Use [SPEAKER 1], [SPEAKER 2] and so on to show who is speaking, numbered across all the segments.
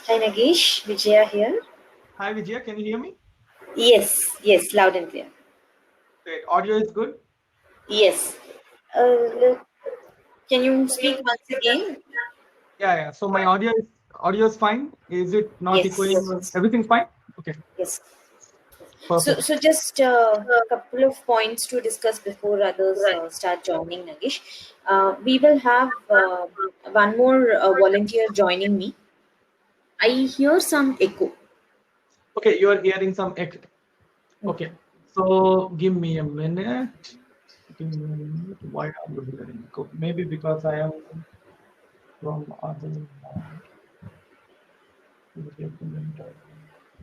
[SPEAKER 1] Hi Nagesh, Vijaya here.
[SPEAKER 2] Hi Vijaya, can you hear me?
[SPEAKER 1] Yes, loud and clear.
[SPEAKER 2] Great. Audio is good.
[SPEAKER 1] Yes. Uh, can you speak once again?
[SPEAKER 2] Yeah. So my audio is fine. Is it not echoing?
[SPEAKER 1] Yes,
[SPEAKER 2] Everything's fine? Okay,
[SPEAKER 1] yes. So,
[SPEAKER 2] perfect.
[SPEAKER 1] so just a couple of points to discuss before others start joining, Nagesh. We will have one more volunteer joining me. I hear some echo.
[SPEAKER 2] Okay, you are hearing some echo. Okay. So give me a minute. Give me a minute. Why are you hearing echo? Maybe because I am from other.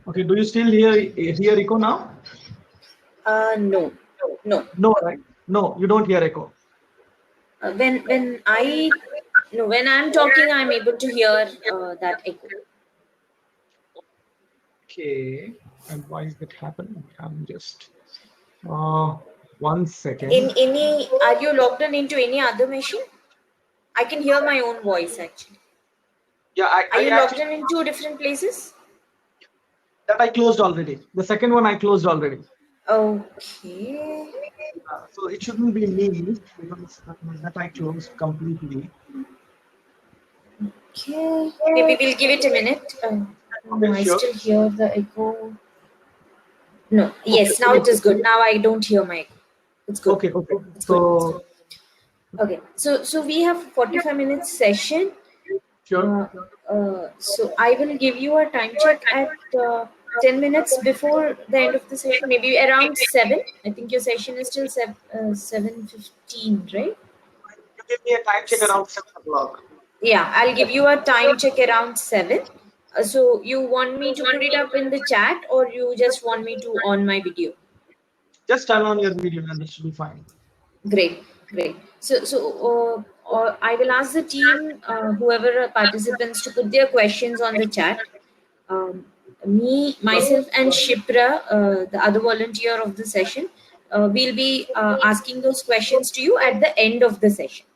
[SPEAKER 2] Okay. Do you still hear echo now?
[SPEAKER 1] No, no.
[SPEAKER 2] No, right? No, you don't hear echo.
[SPEAKER 1] When I no when I'm talking, I'm able to hear that echo.
[SPEAKER 2] Okay. And why is that happening? I'm just uh 1 second.
[SPEAKER 1] In any, are you logged in into any other machine? I can hear my own voice actually.
[SPEAKER 2] Yeah,
[SPEAKER 1] Are
[SPEAKER 2] I
[SPEAKER 1] you logged
[SPEAKER 2] actually
[SPEAKER 1] in in two different places?
[SPEAKER 2] that I closed already. The second one I closed already.
[SPEAKER 1] Okay.
[SPEAKER 2] So it shouldn't be me because that I closed completely.
[SPEAKER 1] Okay. Maybe we'll give it a minute. No,
[SPEAKER 2] Okay,
[SPEAKER 1] I
[SPEAKER 2] sure.
[SPEAKER 1] still hear the echo. No.
[SPEAKER 2] Okay,
[SPEAKER 1] Yes, now it is good. Now I don't hear my echo. It's good.
[SPEAKER 2] okay.
[SPEAKER 1] It's good.
[SPEAKER 2] So
[SPEAKER 1] Okay. So we have 45 minutes session.
[SPEAKER 2] sure.
[SPEAKER 1] So I will give you a time check at 10 minutes before the end of the session, maybe around 7. I think your session is till 7:15, right?
[SPEAKER 2] You give me a time check around 7 o'clock.
[SPEAKER 1] Yeah, I'll give you a time check around 7. So you want me to put it up in the chat, or you just want me to on my video?
[SPEAKER 2] Just turn on your video and this should be fine.
[SPEAKER 1] Great, great. I will ask the team, whoever are participants, to put their questions on the chat. Um, Me, myself, and Shipra, the other volunteer of the session, we'll be asking those questions to you at the end of the session.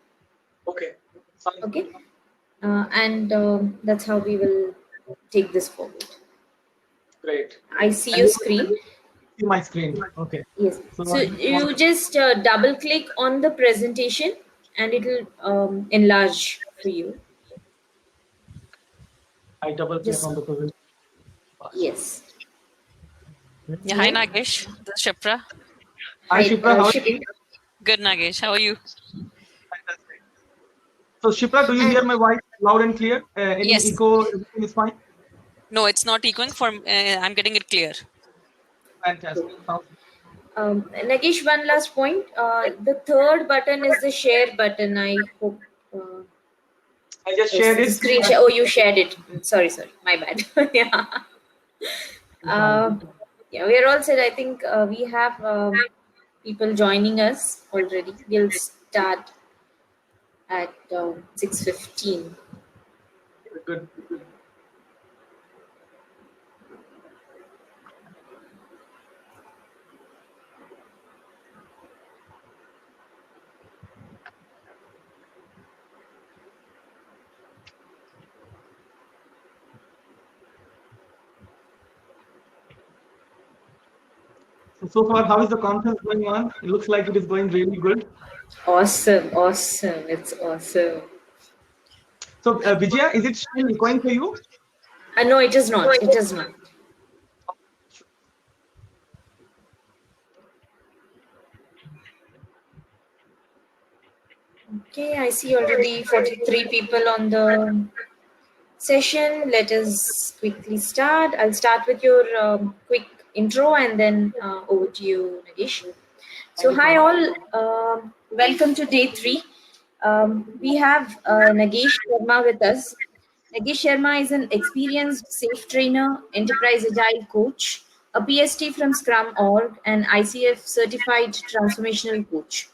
[SPEAKER 2] Okay. Sounds good.
[SPEAKER 1] Okay, and that's how we will take this forward.
[SPEAKER 2] Great.
[SPEAKER 1] I see
[SPEAKER 2] And
[SPEAKER 1] your
[SPEAKER 2] you
[SPEAKER 1] screen.
[SPEAKER 2] see my screen. Okay.
[SPEAKER 1] Yes.
[SPEAKER 2] So
[SPEAKER 1] So
[SPEAKER 2] I just want
[SPEAKER 1] you just double click on the presentation, and it will enlarge for you.
[SPEAKER 2] I double click
[SPEAKER 1] Just
[SPEAKER 2] on the presentation.
[SPEAKER 1] yes.
[SPEAKER 3] Yeah, hi
[SPEAKER 1] Yeah.
[SPEAKER 3] Nagesh. This is Shipra.
[SPEAKER 2] Hi
[SPEAKER 1] Hi,
[SPEAKER 2] Shipra, how are you?
[SPEAKER 1] Shipra.
[SPEAKER 3] Good Nagesh. How are you?
[SPEAKER 2] Fantastic. So Shipra, do you
[SPEAKER 1] And
[SPEAKER 2] hear my voice loud and clear? Any
[SPEAKER 3] Yes.
[SPEAKER 2] echo? Everything is fine?
[SPEAKER 3] No, it's not echoing. I'm getting it clear.
[SPEAKER 2] Fantastic. Sounds
[SPEAKER 1] Nagesh, one last point. The third button is the share button. I hope. Uh,
[SPEAKER 2] I just
[SPEAKER 1] yes,
[SPEAKER 2] shared
[SPEAKER 1] the
[SPEAKER 2] it.
[SPEAKER 1] screen share. Oh, you shared it. Sorry, my bad. Yeah. Uh, yeah, we are all set. I think we have people joining us already. We'll start at 6:15.
[SPEAKER 2] Good. So far, how is the conference going on? It looks like it is going really good.
[SPEAKER 1] Awesome. It's awesome.
[SPEAKER 2] So, Vijaya, is it still going for you?
[SPEAKER 1] No, it is not. It is not. Okay, I see already 43 people on the session. Let us quickly start. I'll start with your quick intro and then over to you, Nagesh.
[SPEAKER 2] Thank
[SPEAKER 1] So,
[SPEAKER 2] you so
[SPEAKER 1] hi
[SPEAKER 2] much.
[SPEAKER 1] all. Welcome to day 3. We have Nagesh Sharma with us. Nagesh Sharma is an experienced safe trainer, enterprise agile coach, a PhD from Scrum Org, and ICF certified transformational coach.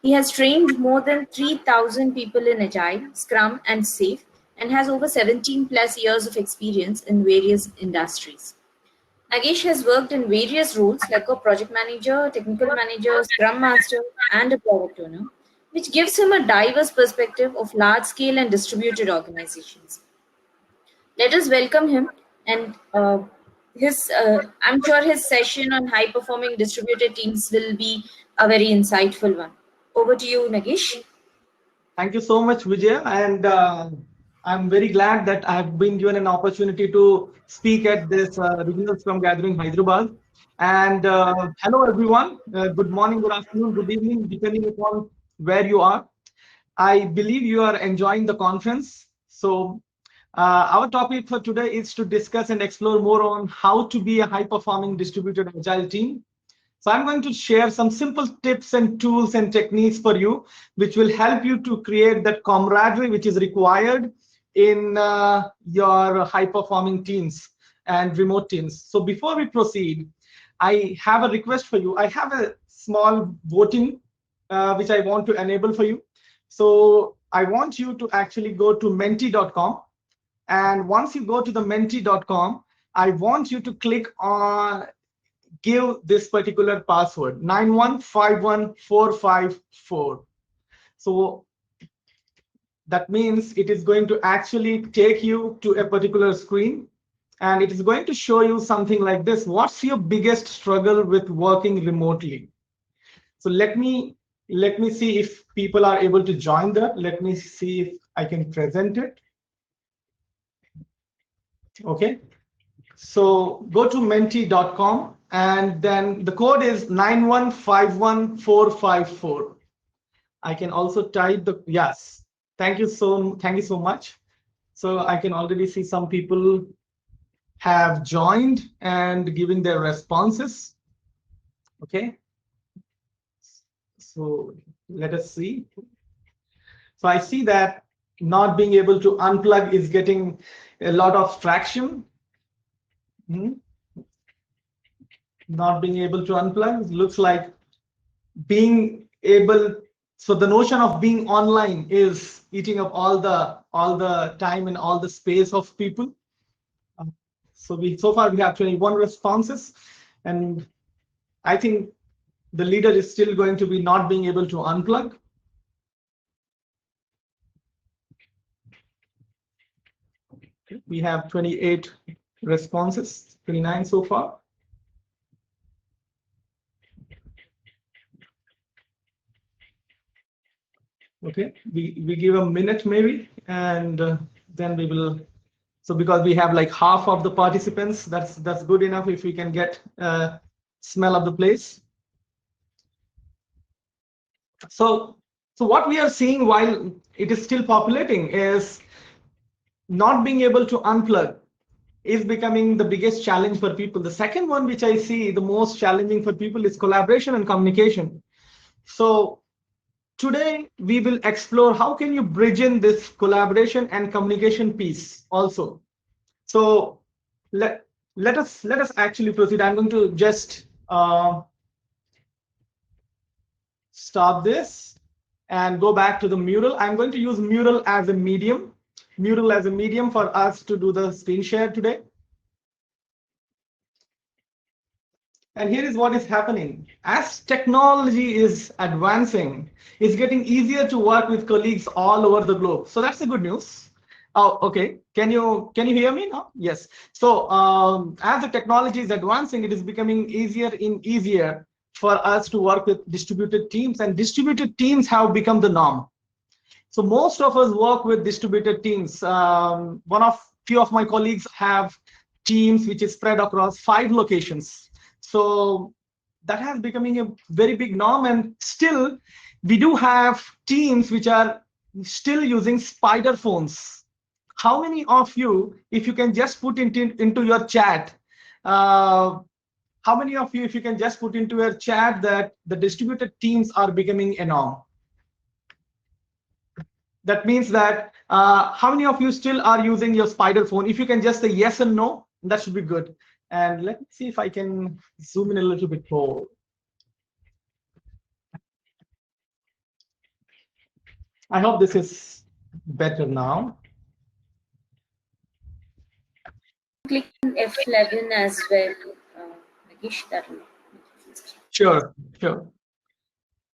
[SPEAKER 1] He has trained more than 3,000 people in Agile, Scrum, and SAFe, and has over 17 plus years of experience in various industries. Nagesh has worked in various roles like a project manager, technical manager, scrum master, and a product owner, which gives him a diverse perspective of large scale and distributed organizations. Let us welcome him and his. I'm sure his session on high performing distributed teams will be a very insightful one. Over to you, Nagesh.
[SPEAKER 2] Thank you so much, Vijay. And I'm very glad that I have been given an opportunity to speak at this Regional Scrum Gathering, Hyderabad. And hello, everyone. Good morning, good afternoon, good evening, depending upon where you are. I believe you are enjoying the conference. So, our topic for today is to discuss and explore more on how to be a high performing distributed agile team. So I'm going to share some simple tips and tools and techniques for you, which will help you to create that camaraderie which is required in your high performing teams and remote teams. So before we proceed, I have a request for you. I have a small voting which I want to enable for you. So I want you to actually go to menti.com. And once you go to the menti.com, I want you to click on give this particular password 9151454. So that means it is going to actually take you to a particular screen, and it is going to show you something like this. What's your biggest struggle with working remotely? So let me see if people are able to join that. Let me see if I can present it. Okay, so go to menti.com, and then the code is 9151454. I can also type the yes. Thank you so much. So I can already see some people have joined and giving their responses. Okay. So let us see. So I see that not being able to unplug is getting a lot of traction. Hmm. Not being able to unplug looks like being able. So the notion of being online is eating up all the time and all the space of people. So far we have 21 responses, and I think the leader is still going to be not being able to unplug. We have 28 responses, 29 so far. Okay, we give a minute maybe, and then we will. So because we have like half of the participants, that's good enough if we can get smell of the place. So what we are seeing while it is still populating is not being able to unplug is becoming the biggest challenge for people. The second one, which I see the most challenging for people, is collaboration and communication. So today we will explore how can you bridge in this collaboration and communication piece also. So let us actually proceed. I'm going to just stop this and go back to the mural. I'm going to use mural as a medium for us to do the screen share today. And here is what is happening. As technology is advancing, it's getting easier to work with colleagues all over the globe. So that's the good news. Oh, okay. Can you hear me now? Yes. So as the technology is advancing, it is becoming easier and easier for us to work with distributed teams, and distributed teams have become the norm. So most of us work with distributed teams. Few of my colleagues have teams which is spread across 5 locations. So that has becoming a very big norm, and still we do have teams which are still using spider phones. How many of you, if you can just put into your chat, how many of you, if you can just put into your chat that the distributed teams are becoming a norm? That means that how many of you still are using your spider phone? If you can just say yes and no, that should be good. And let me see if I can zoom in a little bit more. I hope this is better now.
[SPEAKER 1] Click on F11 as well, Nagesh. That will.
[SPEAKER 2] Sure, sure.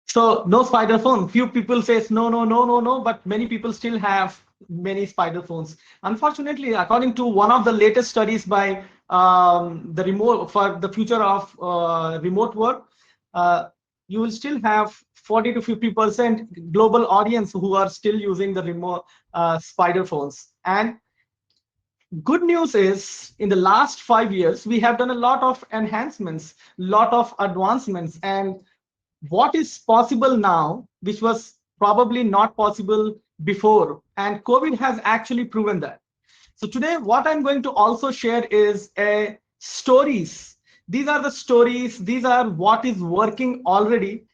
[SPEAKER 2] So no spider phone. Few people says no, no, no, no, no, but many people still have many spider phones. Unfortunately, according to one of the latest studies by the remote for the future of remote work, uh, you will still have 40 to 50% global audience who are still using the remote spider phones. And good news is in the last 5 years, we have done a lot of enhancements, lot of advancements, and what is possible now, which was probably not possible before. And COVID has actually proven that. So today, what I'm going to also share is stories. These are the stories. These are what is working already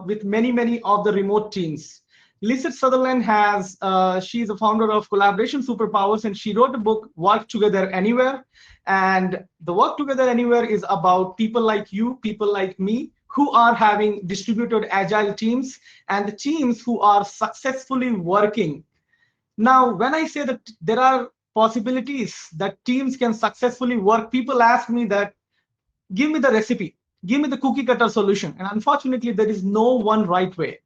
[SPEAKER 2] with many of the remote teams. Lisa Sutherland has, she's a founder of Collaboration Superpowers, and she wrote a book, Work Together Anywhere. And the Work Together Anywhere is about people like you, people like me, who are having distributed agile teams and the teams who are successfully working. Now, when I say that there are possibilities that teams can successfully work, people ask me that, give me the recipe, give me the cookie cutter solution. And unfortunately, there is no one right way.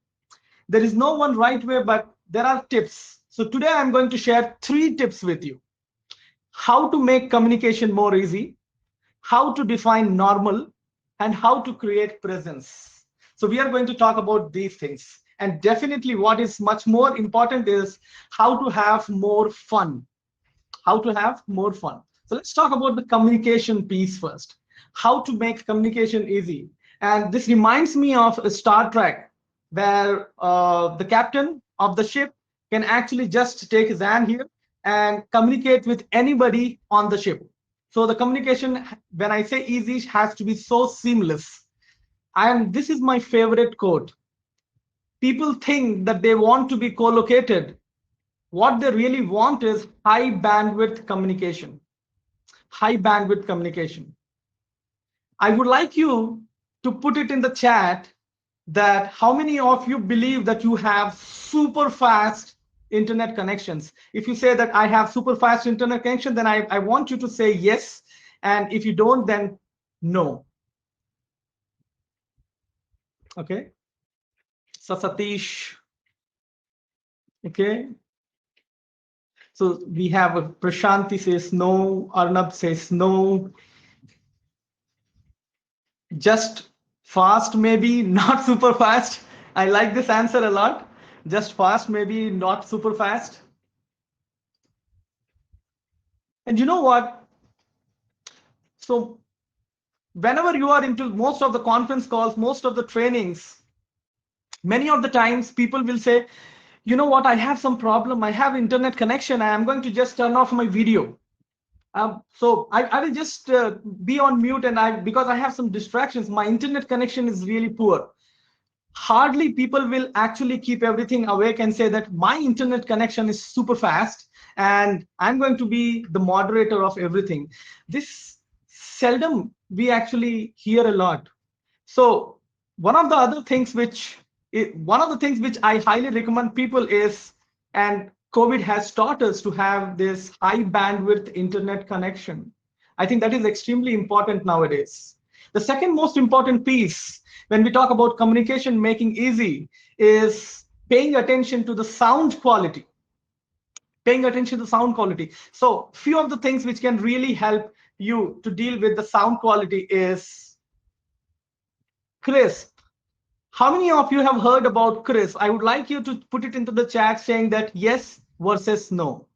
[SPEAKER 2] There is no one right way, but there are tips. So today I'm going to share 3 tips with you. How to make communication more easy, how to define normal, and how to create presence. So we are going to talk about these things. And definitely what is much more important is how to have more fun. How to have more fun. So let's talk about the communication piece first. How to make communication easy. And this reminds me of a Star Trek, where the captain of the ship can actually just take his hand here and communicate with anybody on the ship. So the communication, when I say easy, has to be so seamless. And this is my favorite quote. People think that they want to be co-located. What they really want is high bandwidth communication. High bandwidth communication. I would like you to put it in the chat that how many of you believe that you have super fast internet connections. If you say that I have super fast internet connection, then I want you to say yes. And if you don't, then no. Okay. So Satish. Okay. So we have a Prashanti says no. Arnab says no. Just fast, maybe not super fast. I like this answer a lot. Just fast, maybe not super fast. And you know what? So whenever you are into most of the conference calls, most of the trainings, many of the times people will say, you know what, I have some problem. I have internet connection. I am going to just turn off my video. So I will just be on mute, and because I have some distractions, my internet connection is really poor. Hardly people will actually keep everything awake and say that my internet connection is super fast and I'm going to be the moderator of everything. This seldom we actually hear a lot. So one of the things which I highly recommend people is, and COVID has taught us to have this high bandwidth internet connection. I think that is extremely important nowadays. The second most important piece when we talk about communication making easy is paying attention to the sound quality. Paying attention to sound quality. So few of the things which can really help you to deal with the sound quality is crisp. How many of you have heard about Chris? I would like you to put it into the chat saying that yes versus no.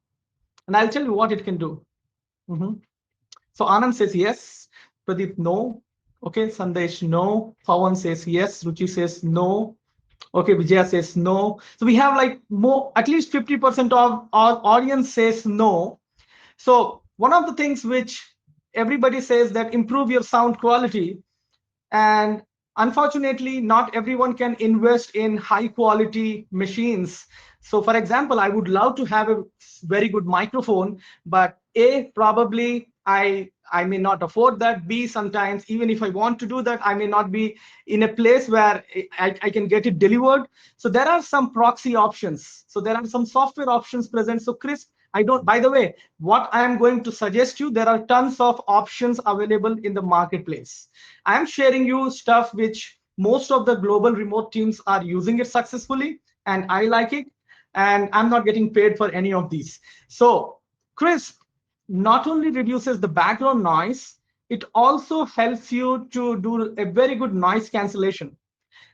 [SPEAKER 2] And I'll tell you what it can do. So Anand says yes. Pradeep, no. Okay, Sandesh, no. Pawan says yes. Ruchi says no. Okay, Vijaya says no. So we have like more, at least 50% of our audience says no. So one of the things which everybody says that improve your sound quality, and unfortunately not everyone can invest in high quality machines. So for example, I would love to have a very good microphone, but a probably I may not afford that. B, sometimes even if I want to do that, I may not be in a place where I can get it delivered. So there are some proxy options. So there are some software options present. So Chris, I don't, by the way, what I am going to suggest you, there are tons of options available in the marketplace. I'm sharing you stuff which most of the global remote teams are using it successfully, and I like it. and I'm not getting paid for any of these. So Crisp not only reduces the background noise, it also helps you to do a very good noise cancellation.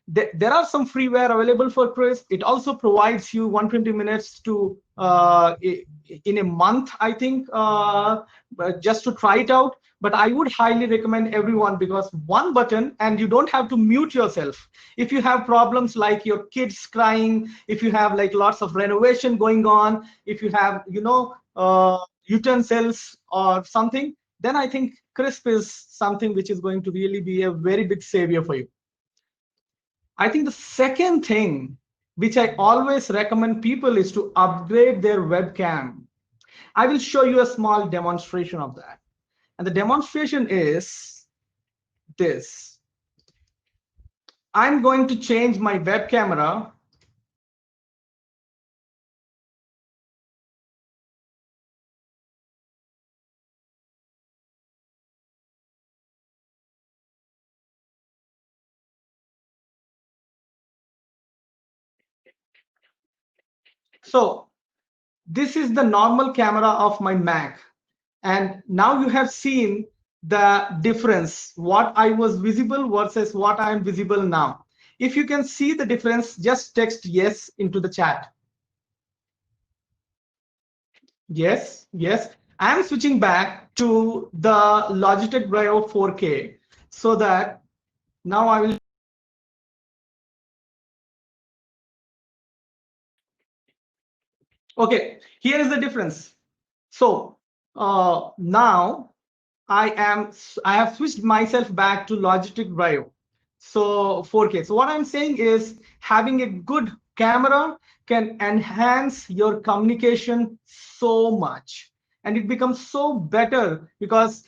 [SPEAKER 2] There are some freeware available for Crisp. It also provides you 120 minutes to in a month, I think, just to try it out. But I would highly recommend everyone, because one button and you don't have to mute yourself. If you have problems like your kids crying, if you have like lots of renovation going on, if you have, utensils or something, then I think Crisp is something which is going to really be a very big savior for you. I think the second thing which I always recommend people is to upgrade their webcam. I will show you a small demonstration of that. And the demonstration is this. I'm going to change my web camera. So this is the normal camera of my Mac. And now you have seen the difference, what I was visible versus what I am visible now. If you can see the difference, just text yes into the chat. Yes, yes. I'm switching back to the Logitech Brio 4K so that now I will. Okay, here is the difference. So now I have switched myself back to Logitech Brio. So 4K. So what I'm saying is having a good camera can enhance your communication so much, and it becomes so better, because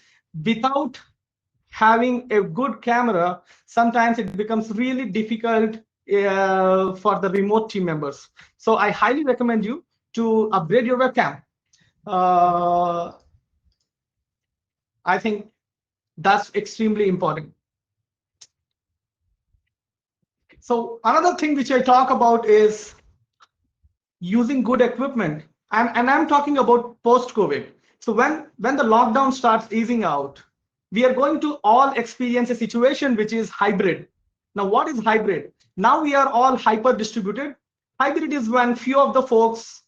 [SPEAKER 2] without having a good camera, sometimes it becomes really difficult for the remote team members. So I highly recommend you to upgrade your webcam. Uh, I think that's extremely important. So another thing which I talk about is using good equipment. And I'm talking about post-COVID. So when the lockdown starts easing out, we are going to all experience a situation which is hybrid. Now, what is hybrid? Now we are all hyper distributed. Hybrid is when few of the folks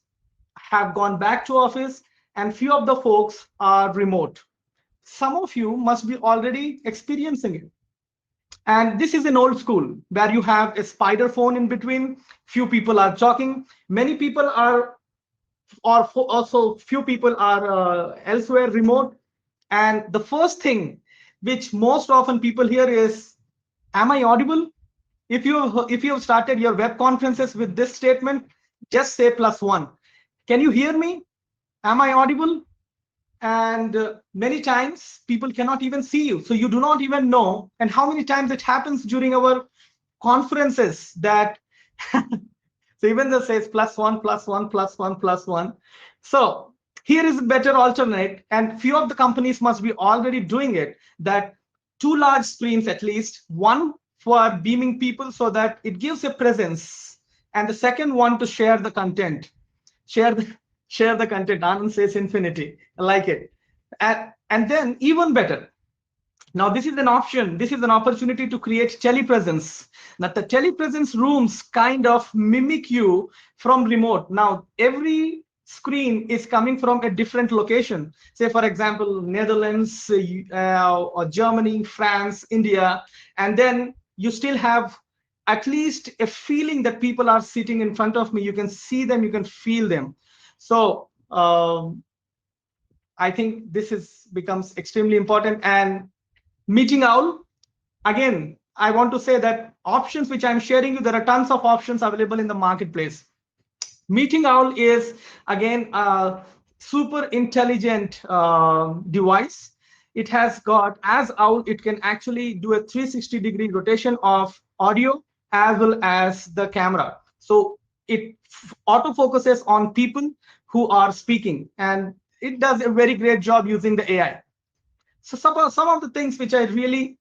[SPEAKER 2] have gone back to office and few of the folks are remote. Some of you must be already experiencing it. And this is an old school where you have a spider phone in between. Few people are talking. Many people are, or also few people are elsewhere remote. And the first thing which most often people hear is, "Am I audible?" If you have started your web conferences with this statement, just say +1. Can you hear me? Am I audible? And many times people cannot even see you, so you do not even know. And how many times it happens during our conferences that so even this says +1 +1 +1 +1. So here is a better alternate, and few of the companies must be already doing it, that two large screens, at least one for beaming people so that it gives a presence, and the second one to share the content. Share the content. Anand says infinity. I like it. And then even better. Now this is an option. This is an opportunity to create telepresence. Now the telepresence rooms kind of mimic you from remote. Now every screen is coming from a different location. Say for example, Netherlands, or Germany, France, India, and then you still have at least a feeling that people are sitting in front of me. You can see them, you can feel them. So I think this is becomes extremely important. And Meeting Owl, again, I want to say that options which I'm sharing you, there are tons of options available in the marketplace. Meeting Owl is again a super intelligent device. It has got, as Owl, it can actually do a 360-degree rotation of audio as well as the camera. So it auto focuses on people who are speaking, and it does a very great job using the AI. So some of the things which I really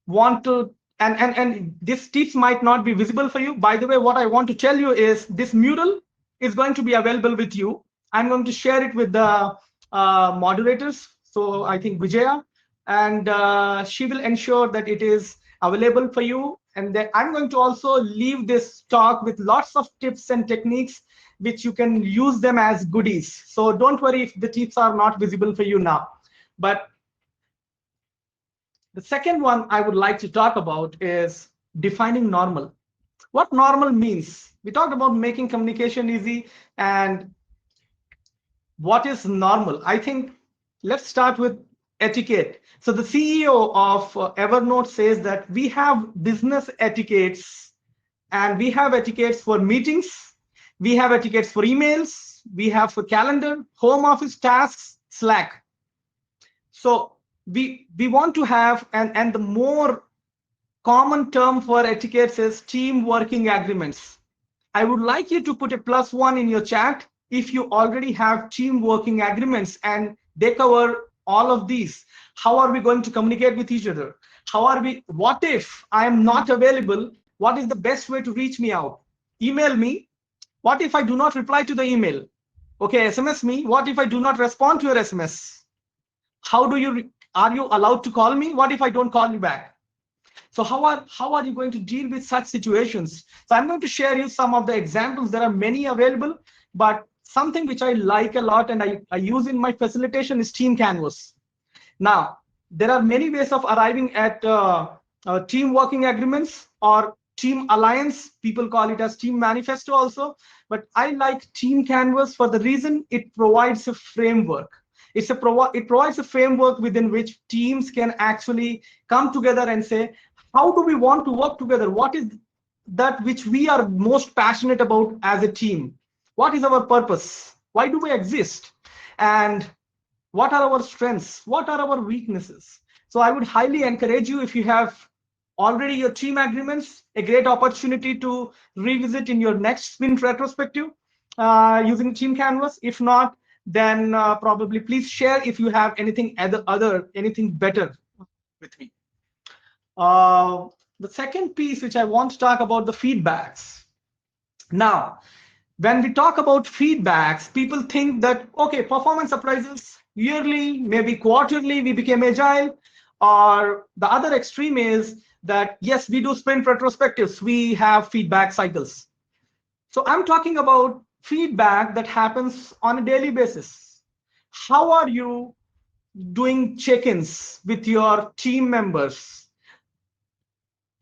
[SPEAKER 2] want to, and these tips might not be visible for you. By the way, what I want to tell you is this mural. is going to be available with you. I'm going to share it with the moderators. So I think Vijaya, and she will ensure that it is available for you. And then I'm going to also leave this talk with lots of tips and techniques which you can use them as goodies. So don't worry if the tips are not visible for you now. But the second one I would like to talk about is defining normal. What normal means. We talked about making communication easy and what is normal. I think let's start with etiquette. So the CEO of Evernote says that we have business etiquettes and we have etiquettes for meetings, we have etiquettes for emails, we have for calendar, home office tasks, Slack. So we want to have, and the more common term for etiquettes is team working agreements. I would like you to put a +1 in your chat if you already have team working agreements and they cover all of these. How are we going to communicate with each other? What if I am not available? What is the best way to reach me out? Email me. What if I do not reply to the email? Okay, SMS me. What if I do not respond to your SMS? Are you allowed to call me? What if I don't call you back? So how are you going to deal with such situations? So I'm going to share you some of the examples. There are many available, but something which I like a lot and I use in my facilitation is Team Canvas. Now, there are many ways of arriving at team working agreements or team alliance. People call it as team manifesto also, but I like Team Canvas for the reason it provides a framework. It provides a framework within which teams can actually come together and say, how do we want to work together? What is that which we are most passionate about as a team? What is our purpose? Why do we exist? And what are our strengths? What are our weaknesses? So I would highly encourage you, if you have already your team agreements, a great opportunity to revisit in your next sprint retrospective using Team Canvas. If not, then probably please share if you have anything anything better with me. The second piece which I want to talk about, the feedbacks. Now, when we talk about feedbacks, people think that, okay, performance appraisals yearly, maybe quarterly, we became agile. Or the other extreme is that, yes, we do sprint retrospectives, we have feedback cycles. So I'm talking about feedback that happens on a daily basis. How are you doing check-ins with your team members?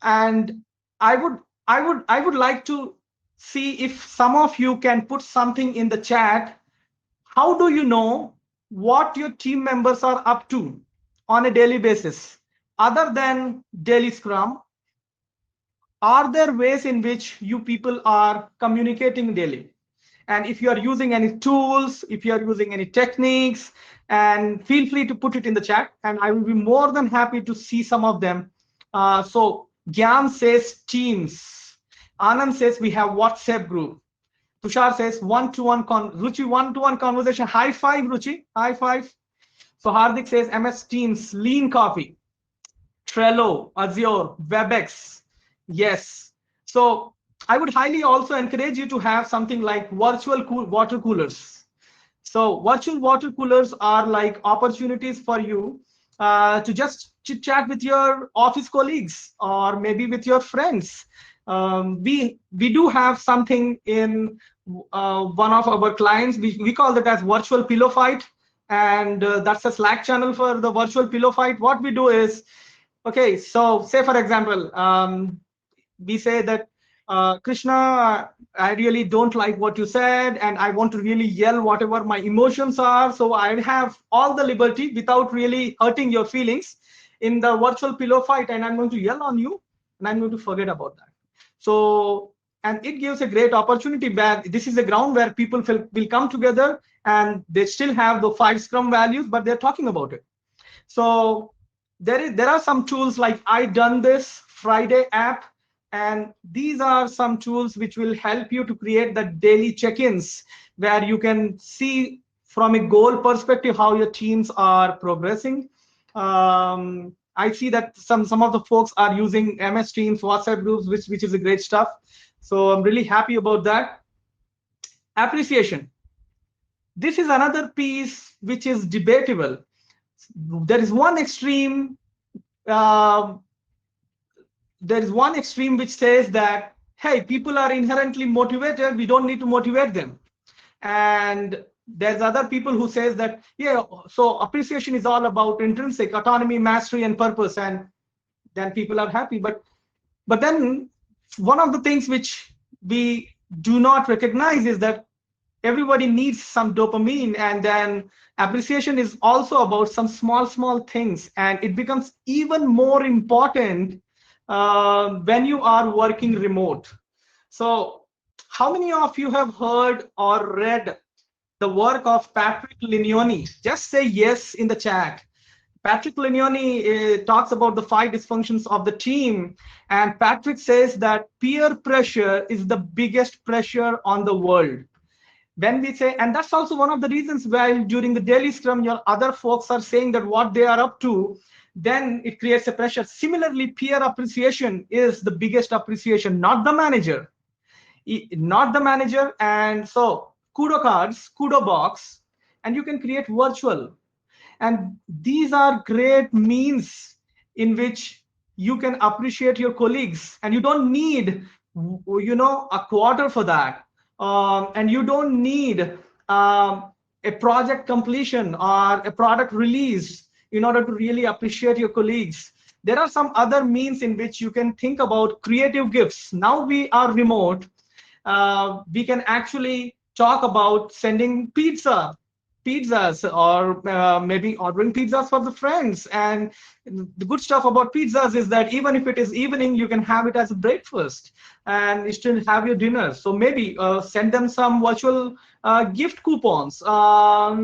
[SPEAKER 2] And I would like to see if some of you can put something in the chat. How do you know what your team members are up to on a daily basis? Other than daily scrum, are there ways in which you people are communicating daily? And if you are using any tools, if you are using any techniques, and feel free to put it in the chat, and I will be more than happy to see some of them. So Gyan says Teams. Anand says we have WhatsApp group. Tushar says one-to-one, Ruchi, one-to-one conversation. High five, Ruchi, high five. So Hardik says MS Teams, Lean Coffee, Trello, Azure, WebEx. Yes. So I would highly also encourage you to have something like virtual water coolers. So virtual water coolers are like opportunities for you to just chit chat with your office colleagues or maybe with your friends. We do have something in one of our clients. We call that as virtual pillow fight, and that's a Slack channel for the virtual pillow fight. What we do is, okay, so say for example, we say that Krishna, I really don't like what you said, and I want to really yell whatever my emotions are. So I have all the liberty without really hurting your feelings in the virtual pillow fight, and I'm going to yell on you, and I'm going to forget about that. So, and it gives a great opportunity where this is a ground where people will come together and they still have the 5 Scrum values, but they're talking about it. So there are some tools like I done this Friday app, and these are some tools which will help you to create the daily check-ins where you can see from a goal perspective how your teams are progressing. I see that some of the folks are using MS Teams, WhatsApp groups, which is a great stuff. So I'm really happy about that. Appreciation. This is another piece which is debatable. There is one extreme. Uh, there is one extreme which says that, hey, people are inherently motivated. We don't need to motivate them. And there's other people who says that, yeah, so appreciation is all about intrinsic autonomy, mastery, and purpose, and then people are happy. But then one of the things which we do not recognize is that everybody needs some dopamine, and then appreciation is also about some small things, and it becomes even more important when you are working remote. So how many of you have heard or read the work of Patrick Lencioni? Just say yes in the chat. Patrick Lencioni talks about the 5 dysfunctions of the team, and Patrick says that peer pressure is the biggest pressure on the world. When we say, and that's also one of the reasons why during the daily scrum, your other folks are saying that what they are up to, then it creates a pressure. Similarly, peer appreciation is the biggest appreciation, not the manager, not the manager. And so kudo cards, kudo box, and you can create virtual, and these are great means in which you can appreciate your colleagues, and you don't need a quarter for that. And you don't need a project completion or a product release in order to really appreciate your colleagues. There are some other means in which you can think about creative gifts. Now we are remote. We can actually talk about sending pizzas, or maybe ordering pizzas for the friends. And the good stuff about pizzas is that even if it is evening, you can have it as a breakfast and you still have your dinner. So maybe send them some virtual gift coupons. So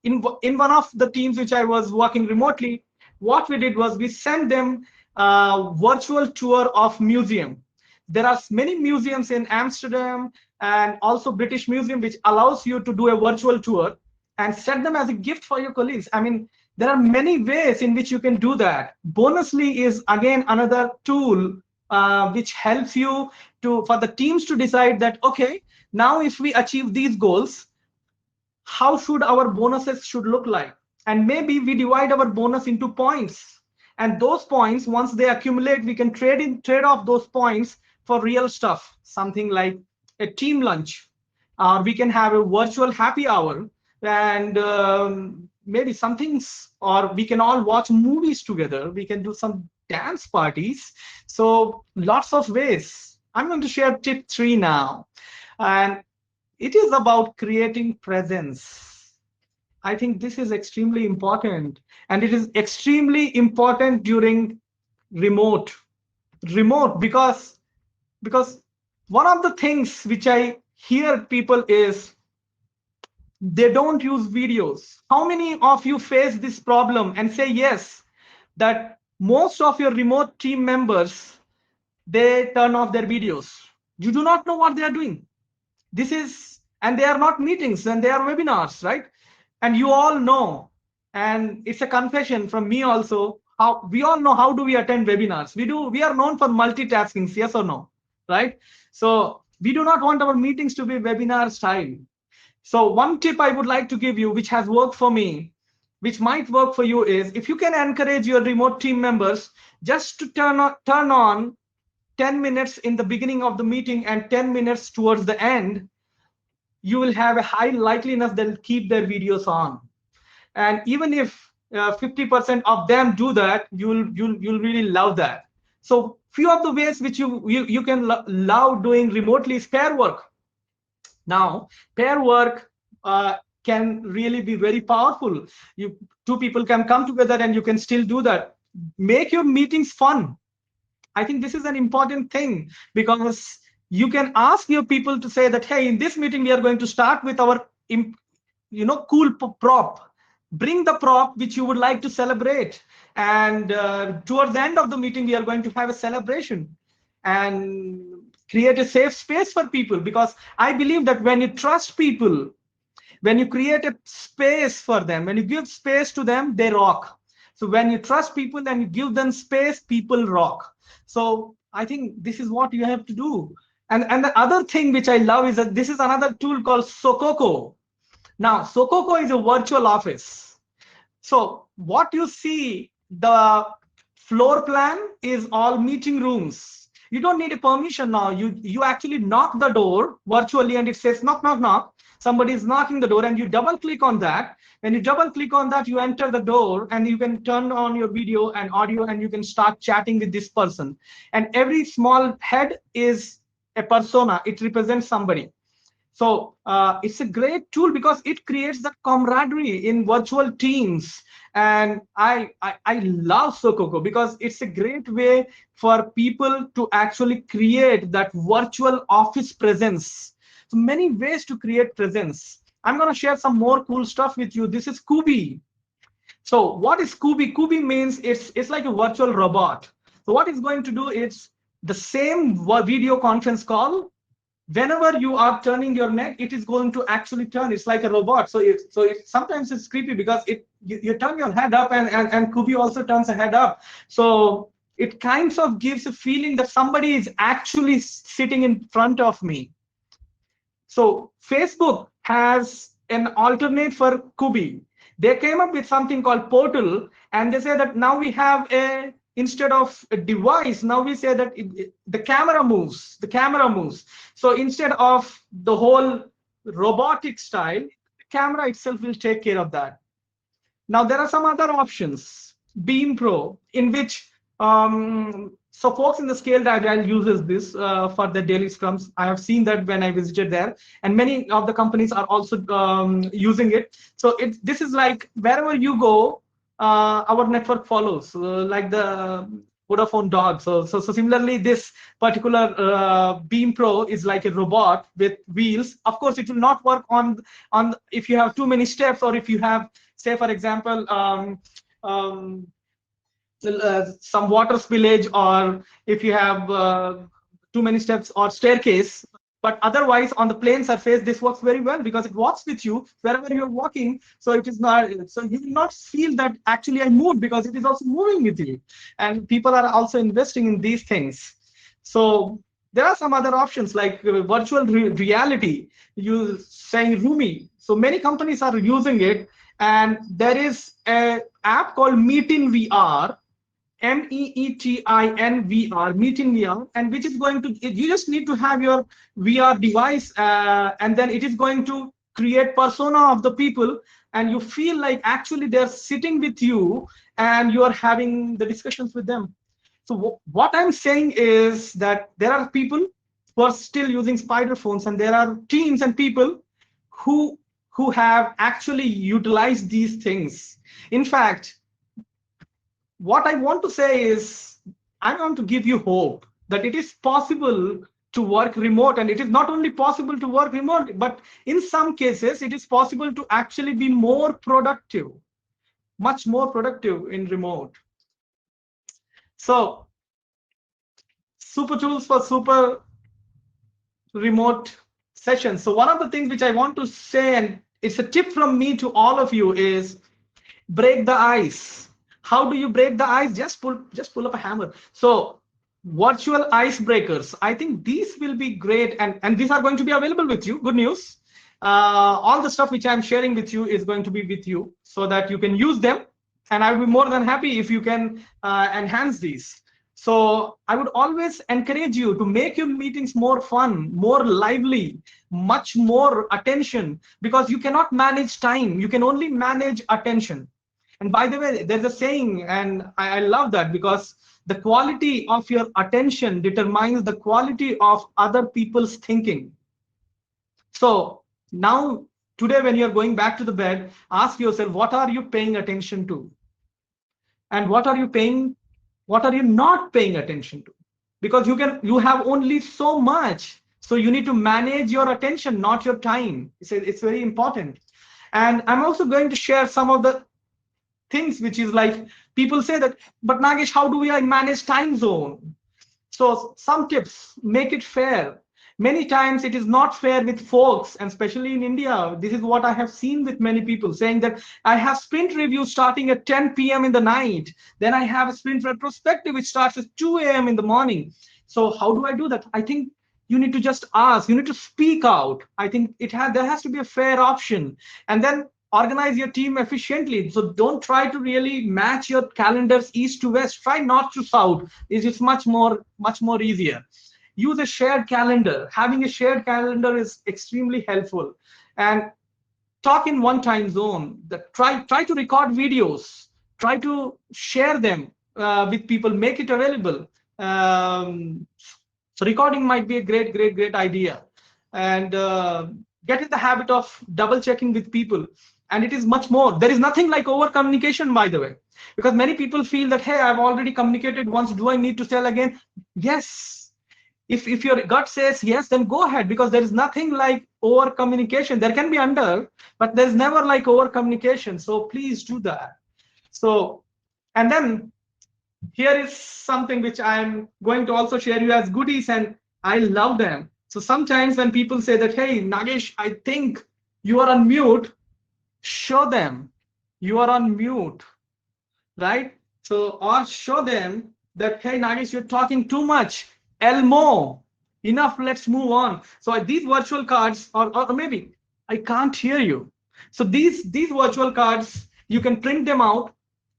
[SPEAKER 2] in one of the teams which I was working remotely, what we did was we sent them a virtual tour of museum. There are many museums in Amsterdam and also British Museum, which allows you to do a virtual tour and set them as a gift for your colleagues. I mean, there are many ways in which you can do that. Bonusly is again another tool which helps you for the teams to decide that, okay, now if we achieve these goals, how should our bonuses should look like? And maybe we divide our bonus into points, and those points, once they accumulate, we can trade off those points for real stuff, something like a team lunch, or we can have a virtual happy hour, and maybe some things, or we can all watch movies together, we can do some dance parties. So lots of ways. I'm going to share tip 3 now, and it is about creating presence. I think this is extremely important, and it is extremely important during remote. Because one of the things which I hear people is they don't use videos. How many of you face this problem and say yes, that most of your remote team members, they turn off their videos? You do not know what they are doing. This is, and they are not meetings, and they are webinars, right? And you all know, and it's a confession from me also, how we all know how do we attend webinars. We are known for multitasking, yes or no, right? So we do not want our meetings to be webinar style. So one tip I would like to give you, which has worked for me, which might work for you, is if you can encourage your remote team members just to turn on 10 minutes in the beginning of the meeting and 10 minutes towards the end, you will have a high likeliness they'll keep their videos on. And even if 50% of them do that, you'll really love that. So few of the ways which you can love doing remotely is pair work. Now, pair work can really be very powerful. Two people can come together and you can still do that. Make your meetings fun. I think this is an important thing, because you can ask your people to say that, hey, in this meeting, we are going to start with our cool prop. Bring the prop which you would like to celebrate. And towards the end of the meeting, we are going to have a celebration and create a safe space for people. Because I believe that when you trust people, when you create a space for them, when you give space to them, they rock. So when you trust people and you give them space, people rock. So I think this is what you have to do. And the other thing which I love is that this is another tool called Sokoko. Now, Sokoko is a virtual office. So what you see, the floor plan is all meeting rooms. You don't need a permission now. You actually knock the door virtually and it says knock, knock, knock. Somebody is knocking the door and you double click on that. When you double click on that, you enter the door and you can turn on your video and audio and you can start chatting with this person. And every small head is a persona. It represents somebody. So it's a great tool because it creates that camaraderie in virtual teams. And I love Sokoko because it's a great way for people to actually create that virtual office presence. So many ways to create presence. I'm going to share some more cool stuff with you. This is Kubi. So what is Kubi? Kubi means it's like a virtual robot. So what it's going to do is the same video conference call. Whenever you are turning your neck, it is going to actually turn. It's like a robot. So sometimes it's creepy because you turn your head up and Kubi also turns a head up. So it kind of gives a feeling that somebody is actually sitting in front of me. So Facebook has an alternate for Kubi. They came up with something called Portal, and they say that now we have a, instead of a device, now we say that the camera moves. The camera moves. So instead of the whole robotic style, the camera itself will take care of that. Now there are some other options. Beam Pro, in which so folks in the scaled agile uses this for their daily scrums. I have seen that when I visited there, and many of the companies are also using it. So this is like wherever you go, our network follows, like the Vodafone dog. So similarly, this particular Beam Pro is like a robot with wheels. Of course, it will not work on if you have too many steps, or if you have, say for example, um, some water spillage, or if you have too many steps or staircase. But otherwise, on the plane surface, this works very well because it walks with you wherever you're walking. So it is not, so you will not feel that actually I moved, because it is also moving with you. And people are also investing in these things. So there are some other options like virtual reality, you saying Rumi. So many companies are using it. And there is a app called Meet in VR, MEETIN VR, Meet in VR, and which is going to, you just need to have your VR device, and then it is going to create persona of the people, and you feel like actually they're sitting with you and you are having the discussions with them. So what I'm saying is that there are people who are still using spider phones, and there are teams and people who have actually utilized these things. In fact, what I want to say is, I want to give you hope that it is possible to work remote, and it is not only possible to work remote, but in some cases it is possible to actually be more productive, much more productive in remote. So super tools for super remote sessions. So one of the things which I want to say, and it's a tip from me to all of you, is break the ice. How do you break the ice? Just pull up a hammer. So virtual icebreakers, I think these will be great, and these are going to be available with you. Good news. All the stuff which I'm sharing with you is going to be with you so that you can use them, and I will be more than happy if you can enhance these. So I would always encourage you to make your meetings more fun, more lively, much more attention, because you cannot manage time, you can only manage attention. And by the way, there's a saying, and I love that, because the quality of your attention determines the quality of other people's thinking. So now, today, when you're going back to the bed, ask yourself, what are you paying attention to? And what are you not paying attention to? Because you have only so much. So you need to manage your attention, not your time. It's very important. And I'm also going to share some of the things which is like, people say that, but Nagesh, how do I manage time zone? So some tips: make it fair. Many times it is not fair with folks, and especially in India, this is what I have seen with many people saying that I have sprint review starting at 10 p.m. in the night, then I have a sprint retrospective which starts at 2 a.m. in the morning. So how do I do that? I think You need to just ask, you need to speak out. I think there has to be a fair option. And then organize your team efficiently. So don't try to really match your calendars east to west. Try north to south. It's much more easier. Use a shared calendar. Having a shared calendar is extremely helpful. And talk in one time zone. Try to record videos. Try to share them with people. Make it available. So recording might be a great idea. And get in the habit of double checking with people. And it is much more. There is nothing like over communication, by the way, because many people feel that, hey, I've already communicated once. Do I need to tell again? Yes. If your gut says yes, then go ahead, because there is nothing like over communication. There can be under, but there's never like over communication. So please do that. So, and then here is something which I'm going to also share you as goodies, and I love them. So sometimes when people say that, hey, Nagesh, I think you are on mute, show them you are on mute, right? So, or show them that, hey, Nagesh, you're talking too much. Elmo, enough, let's move on. So these virtual cards, or maybe I can't hear you. So these virtual cards, you can print them out.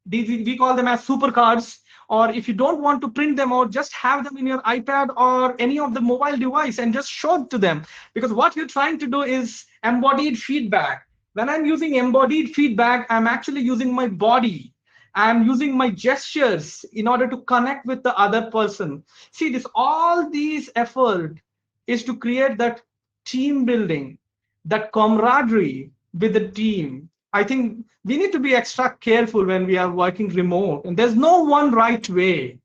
[SPEAKER 2] These, we call them as super cards. Or if you don't want to print them out, just have them in your iPad or any of the mobile device and just show it to them. Because what you're trying to do is embodied feedback. When I'm using embodied feedback, I'm actually using my body. I'm using my gestures in order to connect with the other person. See, this all these effort is to create that team building, that camaraderie with the team. I think we need to be extra careful when we are working remote, and there's no one right way,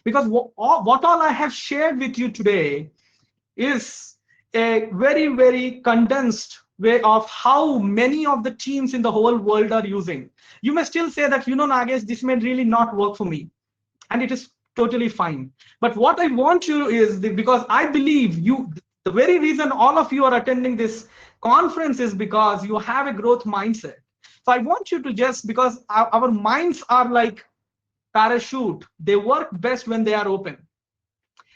[SPEAKER 2] because what all I have shared with you today is a very condensed way of how many of the teams in the whole world are using. You may still say that, Nagesh, this may really not work for me, and it is totally fine. But what I want you is, because I believe you, the very reason all of you are attending this conference is because you have a growth mindset. So I want you to just, because our minds are like parachute, they work best when they are open.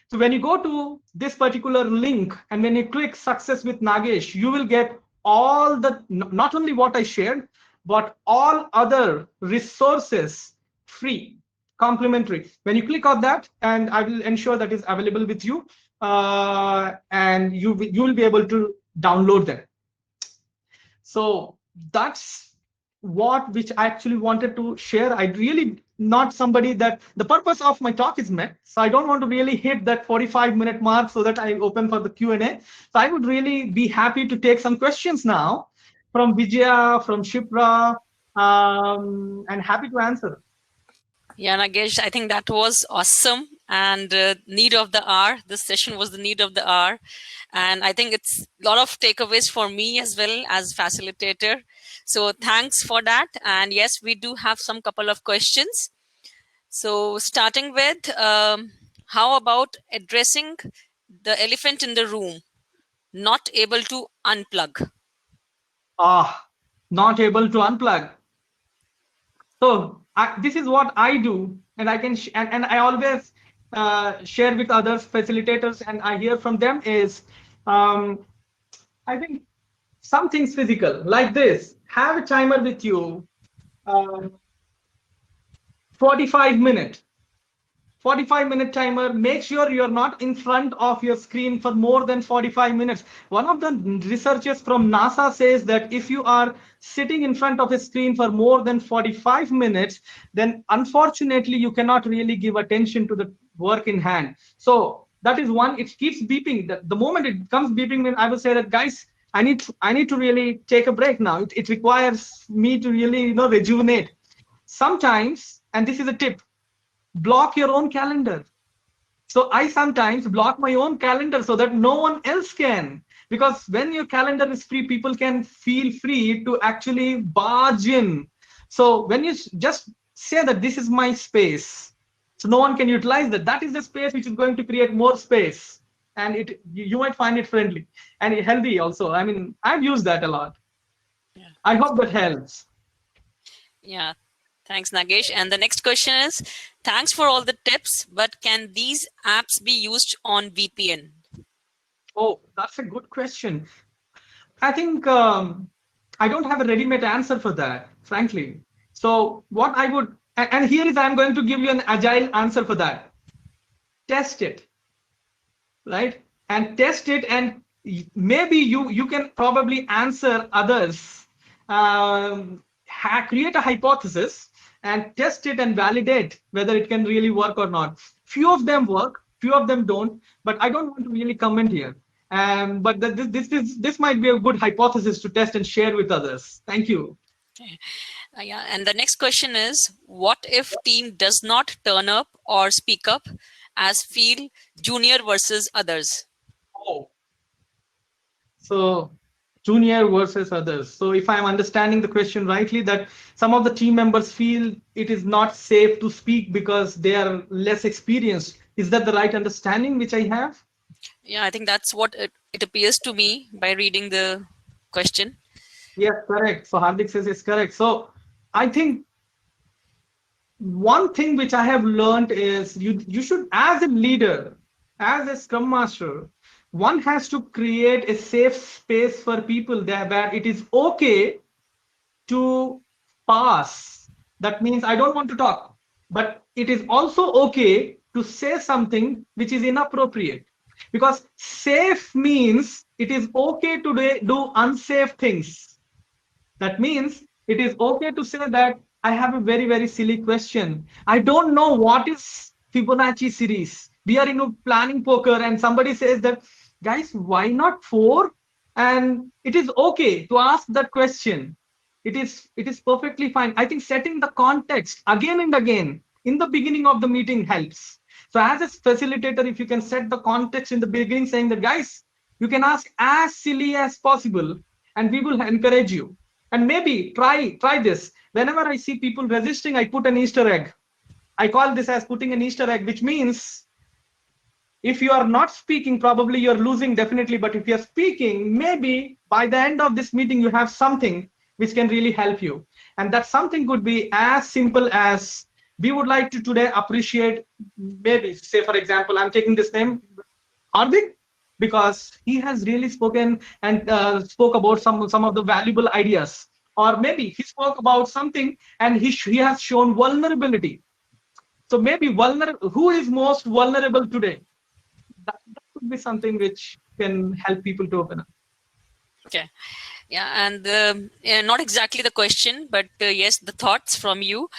[SPEAKER 2] So when you go to this particular link and when you click success with Nagesh, you will get all the, not only what I shared, but all other resources free, complimentary. When you click on that, and I will ensure that is available with you, and you will be able to download them. So that's what which I actually wanted to share. I really not somebody that the purpose of my talk is met. So I don't want to really hit that 45-minute mark so that I open for the Q&A. So I would really be happy to take some questions now from Vijaya, from Shipra, and happy to answer.
[SPEAKER 3] Yeah, Nagesh, I think that was awesome and need of the hour. This session was the need of the hour. And I think it's a lot of takeaways for me as well as facilitator. So thanks for that. And yes, we do have some couple of questions. So starting with, how about addressing the elephant in the room, not able to unplug?
[SPEAKER 2] Not able to unplug. So this is what I do, and I can and I always share with others facilitators, and I hear from them is, I think some things physical like this. Have a timer with you, 45 minute 45-minute timer. Make sure you're not in front of your screen for more than 45 minutes. One of the researchers from NASA says that if you are sitting in front of a screen for more than 45 minutes, then unfortunately you cannot really give attention to the work in hand. So that is one. It keeps beeping. The moment it comes beeping, then I will say that, guys, I need to really take a break now. It requires me to really rejuvenate. Sometimes, and this is a tip, block your own calendar. So I sometimes block my own calendar so that no one else can. Because when your calendar is free, people can feel free to actually barge in. So when you just say that this is my space, so no one can utilize that. That is the space which is going to create more space. And you might find it friendly and healthy also. I mean, I've used that a lot.
[SPEAKER 3] Yeah.
[SPEAKER 2] I hope that helps.
[SPEAKER 3] Yeah. Thanks, Nagesh. And the next question is, thanks for all the tips, but can these apps be used on VPN?
[SPEAKER 2] Oh, that's a good question. I think I don't have a ready-made answer for that, frankly. So what I would, and here is I'm going to give you an agile answer for that. Test it, right? And test it, and maybe you can probably answer others. Create a hypothesis and test it and validate whether it can really work or not. Few of them work, few of them don't, but I don't want to really comment here. But this might be a good hypothesis to test and share with others. Thank you.
[SPEAKER 3] Yeah, and the next question is, what if team does not turn up or speak up as feel junior versus others?
[SPEAKER 2] Oh, so junior versus others. So if I'm understanding the question rightly, that some of the team members feel it is not safe to speak because they are less experienced. Is that the right understanding which I have?
[SPEAKER 3] Yeah, I think that's what it appears to me by reading the question.
[SPEAKER 2] Yes, correct. So Hardik says it's correct. So I think one thing which I have learned is you should, as a leader, as a scrum master, one has to create a safe space for people there where it is okay to pass. That means I don't want to talk, but it is also okay to say something which is inappropriate. Because safe means it is okay to do unsafe things. That means it is okay to say that I have a very, very silly question. I don't know what is Fibonacci series. We are in a planning poker, and somebody says that, guys, why not four? And it is okay to ask that question. It is perfectly fine. I think setting the context again and again in the beginning of the meeting helps. So as a facilitator, if you can set the context in the beginning, saying that, guys, you can ask as silly as possible, and we will encourage you. And maybe try this. Whenever I see people resisting, I put an Easter egg. I call this as putting an Easter egg, which means if you are not speaking, probably you're losing definitely. But if you're speaking, maybe by the end of this meeting, you have something which can really help you. And that something could be as simple as, we would like to today appreciate, maybe say, for example, I'm taking this name, Hardik, because he has really spoken and spoke about some of the valuable ideas. Or maybe he spoke about something and he has shown vulnerability. So maybe who is most vulnerable today? That could be something which can help people to open up.
[SPEAKER 3] Okay. Yeah, and not exactly the question, but yes, the thoughts from you.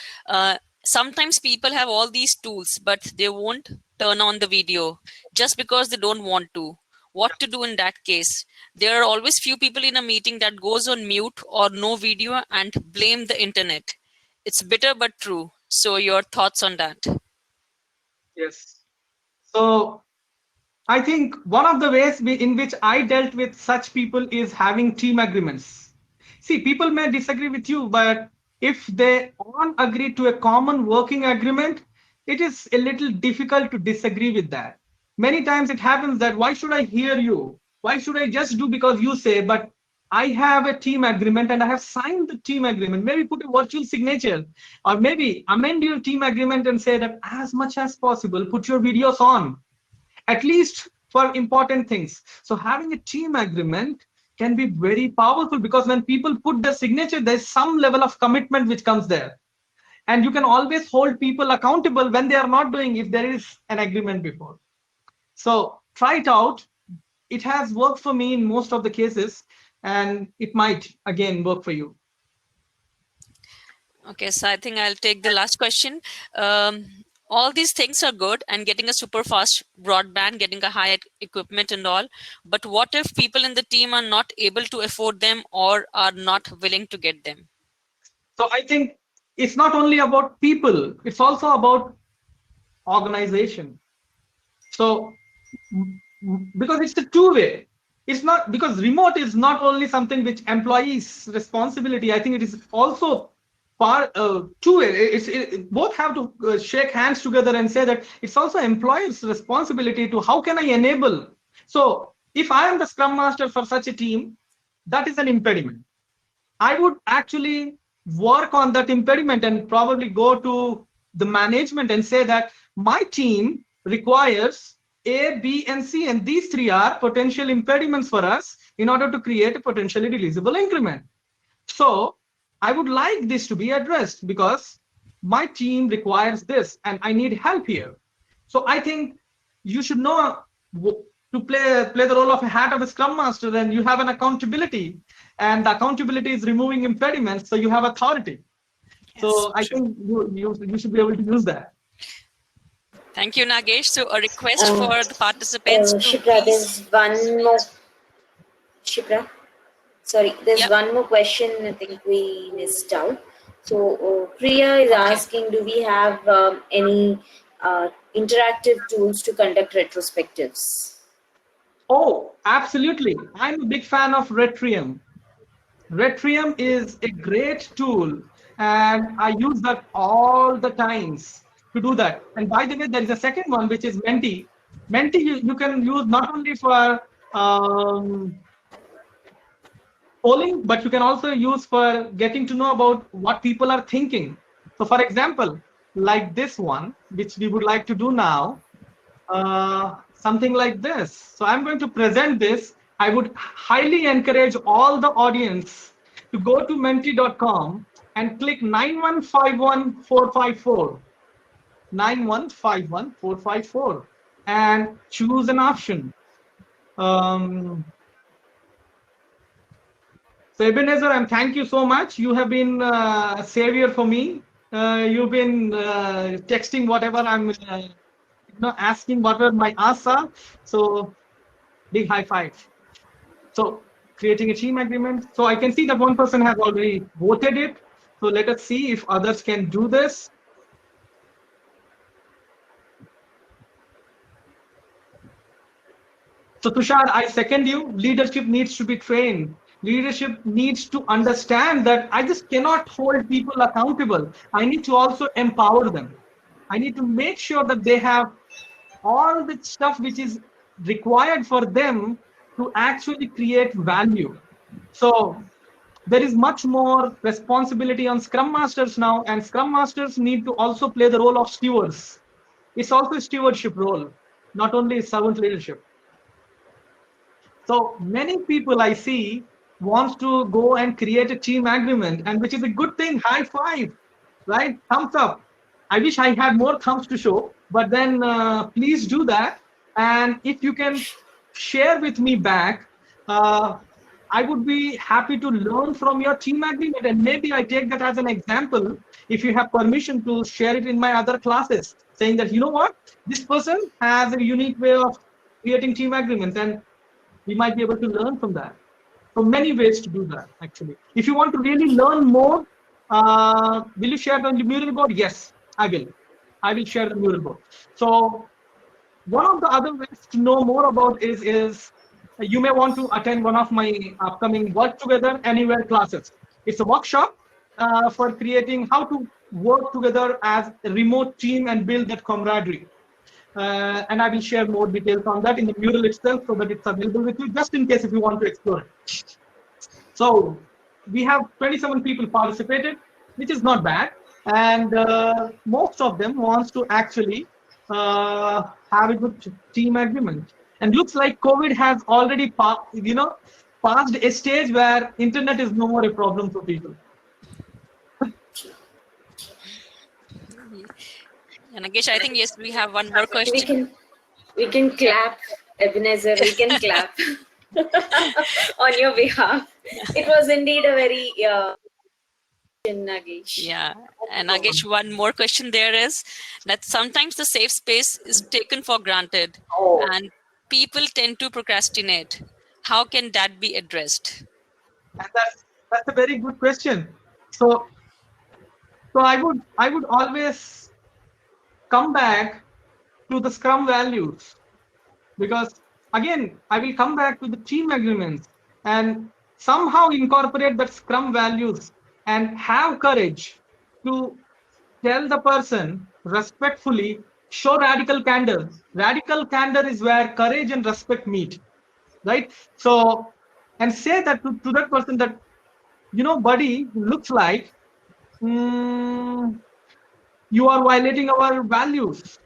[SPEAKER 3] Sometimes people have all these tools, but they won't turn on the video just because they don't want to. What to do in that case? There are always few people in a meeting that goes on mute or no video and blame the internet. It's bitter but true. So your thoughts on that?
[SPEAKER 2] Yes. So I think one of the ways in which I dealt with such people is having team agreements. See, people may disagree with you, but if they all agree to a common working agreement, it is a little difficult to disagree with that. Many times it happens that, why should I hear you? Why should I just do because you say? But I have a team agreement and I have signed the team agreement. Maybe put a virtual signature, or maybe amend your team agreement and say that as much as possible, put your videos on, at least for important things. So having a team agreement can be very powerful, because when people put their signature, there's some level of commitment which comes there. And you can always hold people accountable when they are not doing, if there is an agreement before. So try it out. It has worked for me in most of the cases, and it might again work for you.
[SPEAKER 3] Okay, so I think I'll take the last question. All these things are good, and getting a super fast broadband, getting a high equipment and all. But what if people in the team are not able to afford them or are not willing to get them?
[SPEAKER 2] So I think it's not only about people, it's also about organization. So because it's a two-way, it's not, because remote is not only something which employees responsibility. I think it is also part two-way. Both have to shake hands together and say that it's also employers responsibility to how can I enable. So if I am the scrum master for such a team, that is an impediment. I would actually work on that impediment and probably go to the management and say that my team requires A, B, and C, and these three are potential impediments for us in order to create a potentially releasable increment. So I would like this to be addressed because my team requires this and I need help here. So I think you should know to play the role of a hat of a scrum master, then you have an accountability, and the accountability is removing impediments, so you have authority.
[SPEAKER 3] Yes,
[SPEAKER 2] So I
[SPEAKER 3] true.
[SPEAKER 2] think you should be able to use that.
[SPEAKER 3] Thank you, Nagesh. So a request for the participants to
[SPEAKER 1] Shipra,
[SPEAKER 3] please.
[SPEAKER 1] there's one more. Shipra, sorry, there's
[SPEAKER 3] Yep.
[SPEAKER 1] one more question I think we missed out. So Priya is
[SPEAKER 3] Okay.
[SPEAKER 1] asking, do we have any interactive tools to conduct retrospectives?
[SPEAKER 2] Oh, absolutely. I'm a big fan of Retrium. Retrium is a great tool, and I use that all the times to do that. And by the way, there is a second one, which is Menti. Menti you can use not only for um, polling, but you can also use for getting to know about what people are thinking. So, for example, like this one, which we would like to do now, something like this. So I'm going to present this. I would highly encourage all the audience to go to menti.com and click 9151454, 9151454, and choose an option. Um, so Ebenezer, and thank you so much. You have been a savior for me. You've been texting whatever I'm asking whatever my asks are. So big high five. So creating a team agreement. So I can see that one person has already voted it. So let us see if others can do this. So Tushar, I second you. Leadership needs to be trained. Leadership needs to understand that I just cannot hold people accountable. I need to also empower them. I need to make sure that they have all the stuff which is required for them to actually create value. So there is much more responsibility on scrum masters now, and scrum masters need to also play the role of stewards. It's also a stewardship role, not only servant leadership. So many people I see wants to go and create a team agreement, and which is a good thing. High five, right? Thumbs up. I wish I had more thumbs to show, but then please do that. And if you can share with me back, uh, I would be happy to learn from your team agreement, and maybe I take that as an example. If you have permission to share it in my other classes, saying that you know what, this person has a unique way of creating team agreements, and we might be able to learn from that. So many ways to do that, actually. If you want to really learn more, will you share the mural board? Yes, I will. I will share the mural board. So one of the other ways to know more about is you may want to attend one of my upcoming Work Together Anywhere classes. It's a workshop for creating how to work together as a remote team and build that camaraderie. And I will share more details on that in the mural itself so that it's available with you, just in case if you want to explore it. So we have 27 people participated, which is not bad. And most of them wants to actually have a good team agreement. And looks like COVID has already passed a stage where internet is no more a problem for people.
[SPEAKER 3] And Nagesh, I think yes, we have one more
[SPEAKER 1] We
[SPEAKER 3] question.
[SPEAKER 1] can we can clap, Ebenezer. We can clap on your behalf. It was indeed a very Nagesh.
[SPEAKER 3] Yeah. And Nagesh, one more question there is that sometimes the safe space is taken for granted and people tend to procrastinate. How can that be addressed?
[SPEAKER 2] And that's a very good question. So I would always come back to the Scrum values, because again I will come back to the team agreements and somehow incorporate that Scrum values and have courage to tell the person respectfully, show radical candor. Radical candor is where courage and respect meet, right? So, and say that to that person that, buddy, looks like mm, you are violating our values,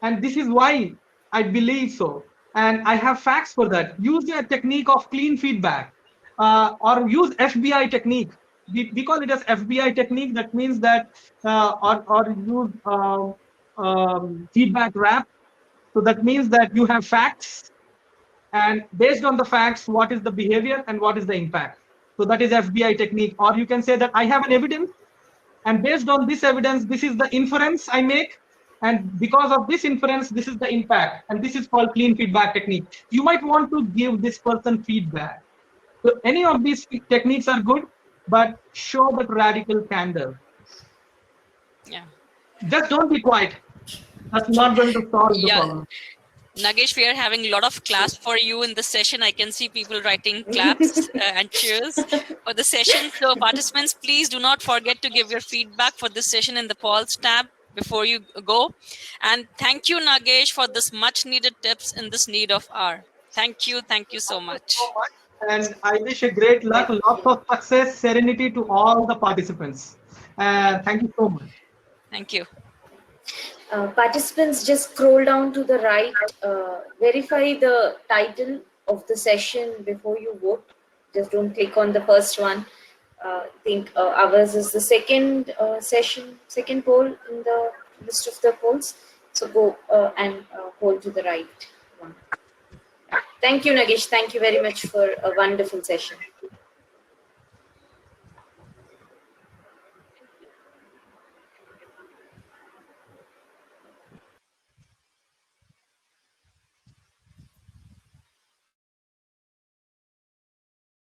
[SPEAKER 2] and this is why. I believe so. And I have facts for that. Use a technique of clean feedback, or use FBI technique. We call it as FBI technique. That means that, or use feedback wrap. So that means that you have facts, and based on the facts, what is the behavior and what is the impact. So that is FBI technique. Or you can say that I have an evidence, and based on this evidence, this is the inference I make. And because of this inference, this is the impact. And this is called clean feedback technique. You might want to give this person feedback. So any of these techniques are good, but show that radical candor.
[SPEAKER 3] Yeah.
[SPEAKER 2] Just don't be quiet. That's not going to solve the
[SPEAKER 3] Yeah.
[SPEAKER 2] problem.
[SPEAKER 3] Nagesh, we are having a lot of claps for you in this session. I can see people writing claps and cheers for the session. So participants, please do not forget to give your feedback for this session in the polls tab before you go. And thank you, Nagesh, for this much needed tips in this need of hour. Thank you. Thank you so
[SPEAKER 2] Thank you
[SPEAKER 3] much.
[SPEAKER 2] so much. And I wish a great luck, lots of success, serenity to all the participants. Thank you so much.
[SPEAKER 3] Thank you.
[SPEAKER 1] Participants, just scroll down to the right, verify the title of the session before you vote. Just don't click on the first one. I think ours is the second session, second poll in the list of the polls. So go and poll to the right one. Thank you, Nagesh. Thank you very much for a wonderful session.